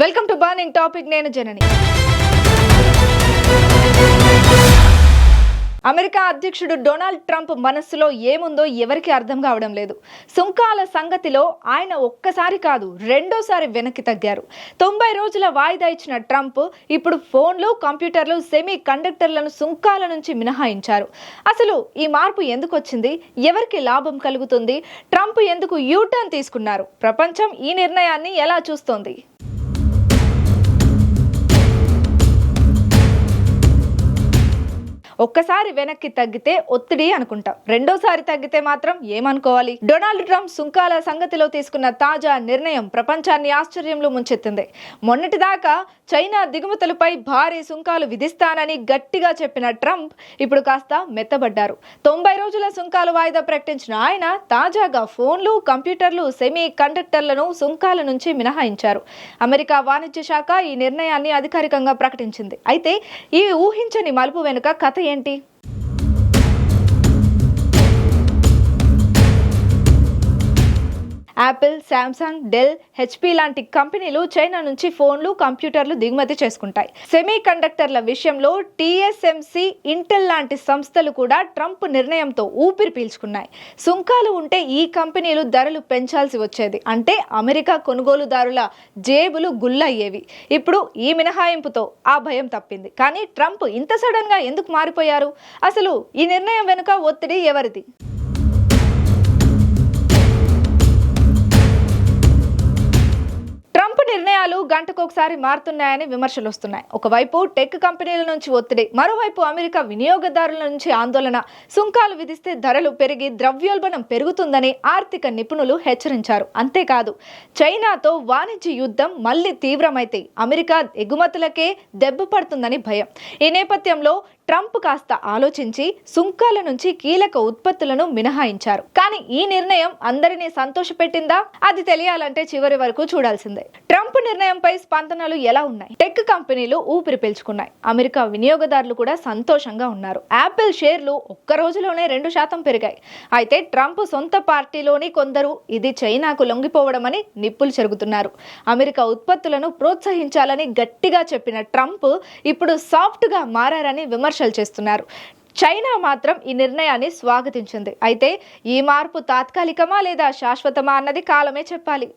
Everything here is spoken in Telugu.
Welcome to burning topic. నేను జనని. అమెరికా అధ్యక్షుడు డొనాల్డ్ ట్రంప్ మనస్సులో ఏముందో ఎవరికి అర్థం కావడం లేదు. సుంకాల సంగతిలో ఆయన ఒక్కసారి కాదు రెండోసారి వెనక్కి తగ్గారు. 90 రోజుల వాయిదా ఇచ్చిన ట్రంప్ ఇప్పుడు ఫోన్లు, కంప్యూటర్లు, సెమీ కండక్టర్లను సుంకాల నుంచి మినహాయించారు. అసలు ఈ మార్పు ఎందుకు వచ్చింది? ఎవరికి లాభం కలుగుతుంది? ట్రంప్ ఎందుకు యూటర్న్ తీసుకున్నారు? ప్రపంచం ఈ నిర్ణయాన్ని ఎలా చూస్తోంది? ఒక్కసారి వెనక్కి తగ్గితే ఒత్తిడి అనుకుంటాం, రెండోసారి తగ్గితే మాత్రం ఏమనుకోవాలి? డొనాల్డ్ ట్రంప్ సుంకాల సంగతిలో తీసుకున్న తాజా నిర్ణయం ప్రపంచాన్ని ఆశ్చర్యంలో ముంచెత్తింది. మొన్నటిదాకా చైనా దిగుమతులపై భారీ సుంకాలు విధిస్తానని గట్టిగా చెప్పిన ట్రంప్ ఇప్పుడు కాస్త మెత్తబడ్డారు. 90 రోజుల సుంకాలు వాయిదా ప్రకటించిన ఆయన తాజాగా ఫోన్లు, కంప్యూటర్లు, సెమీ కండక్టర్లను సుంకాల నుంచి మినహాయించారు. అమెరికా వాణిజ్య శాఖ ఈ నిర్ణయాన్ని అధికారికంగా ప్రకటించింది. అయితే ఈ ఊహించని మలుపు వెనుక కథ ఏంటి? యాపిల్, శాంసంగ్, డెల్, హెచ్పి లాంటి కంపెనీలు చైనా నుంచి ఫోన్లు, కంప్యూటర్లు దిగుమతి చేసుకుంటాయి. సెమీ కండక్టర్ల విషయంలో టీఎస్ఎంసీ, ఇంటెల్ లాంటి సంస్థలు కూడా ట్రంప్ నిర్ణయంతో ఊపిరి పీల్చుకున్నాయి. సుంకాలు ఉంటే ఈ కంపెనీలు ధరలు పెంచాల్సి వచ్చేది. అంటే అమెరికా కొనుగోలుదారుల జేబులు గుల్లయ్యేవి. ఇప్పుడు ఈ మినహాయింపుతో ఆ భయం తప్పింది. కానీ ట్రంప్ ఇంత సడన్ గా ఎందుకు మారిపోయారు? అసలు ఈ నిర్ణయం వెనుక ఒత్తిడి ఎవరిది? నిర్ణయాలు గంటకొకసారి మారుతున్నాయని విమర్శలు వస్తున్నాయి. ఒకవైపు టెక్ కంపెనీల నుంచి ఒత్తిడి, మరోవైపు అమెరికా వినియోగదారుల నుంచి ఆందోళన. సుంకాలు విధిస్తే ధరలు పెరిగి ద్రవ్యోల్బణం పెరుగుతుందని ఆర్థిక నిపుణులు హెచ్చరించారు. అంతేకాదు చైనాతో వాణిజ్య యుద్ధం మళ్లీ తీవ్రమైతే అమెరికా ఎగుమతులకే దెబ్బ పడుతుందని భయం. ఈ నేపథ్యంలో ట్రంప్ కాస్త ఆలోచించి సుంకాల నుంచి కీలక ఉత్పత్తులను మినహాయించారు. కానీ ఈ నిర్ణయం అందరినీ సంతోషపెట్టిందా? అది తెలియాలంటే చివరి వరకు చూడాల్సిందే. ట్రంప్ నిర్ణయంపై స్పందనలు ఎలా ఉన్నాయి? టెక్ కంపెనీలు ఊపిరి పీల్చుకున్నాయి. అమెరికా వినియోగదారులు కూడా సంతోషంగా ఉన్నారు. యాపిల్ షేర్లు ఒక్క రోజులోనే 2% పెరిగాయి. అయితే ట్రంప్ సొంత పార్టీలోని కొందరు ఇది చైనాకు లొంగిపోవడం అని నిప్పులు చెరుగుతున్నారు. అమెరికా ఉత్పత్తులను ప్రోత్సహించాలని గట్టిగా చెప్పిన ట్రంప్ ఇప్పుడు సాఫ్ట్ గా మారారని విమర్శలు చేస్తున్నారు. చైనా మాత్రం ఈ నిర్ణయాన్ని స్వాగతించింది. అయితే ఈ మార్పు తాత్కాలికమా లేదా శాశ్వతమా అన్నది కాలమే చెప్పాలి.